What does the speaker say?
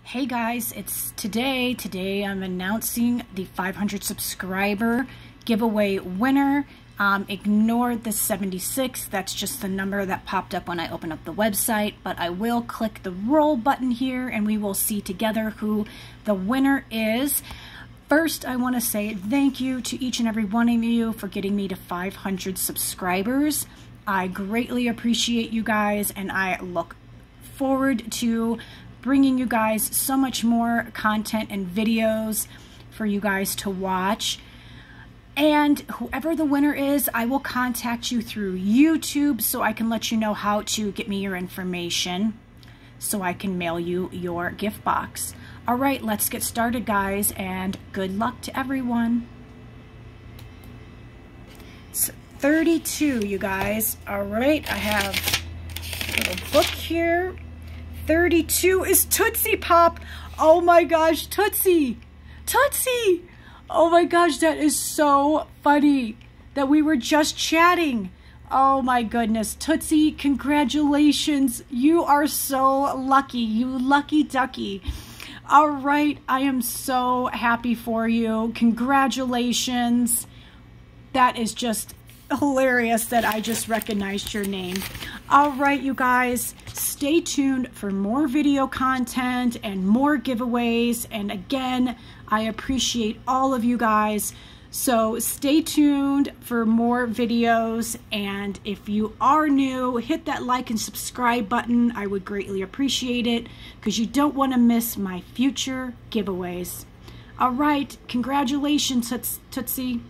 Hey guys, it's today. Today I'm announcing the 500 subscriber giveaway winner. Ignore the 76. That's just the number that popped up when I opened up the website, but I will click the roll button here and we will see together who the winner is. First, I want to say thank you to each and every one of you for getting me to 500 subscribers. I greatly appreciate you guys, and I look forward to bringing you guys so much more content and videos for you guys to watch. And whoever the winner is, I will contact you through YouTube so I can let you know how to get me your information so I can mail you your gift box. All right, let's get started, guys, and good luck to everyone. It's 32, you guys. All right, I have a little book here. 32 is Tootsie Pop. Oh my gosh, Tootsie! Tootsie! Oh my gosh, that is so funny that we were just chatting. Oh my goodness, Tootsie, congratulations. You are so lucky, you lucky ducky. All right, I am so happy for you. Congratulations. That is just hilarious that I just recognized your name. All right, you guys, stay tuned for more video content and more giveaways. And again, I appreciate all of you guys. So stay tuned for more videos. And if you are new, hit that like and subscribe button. I would greatly appreciate it because you don't want to miss my future giveaways. All right, congratulations, Tootsie.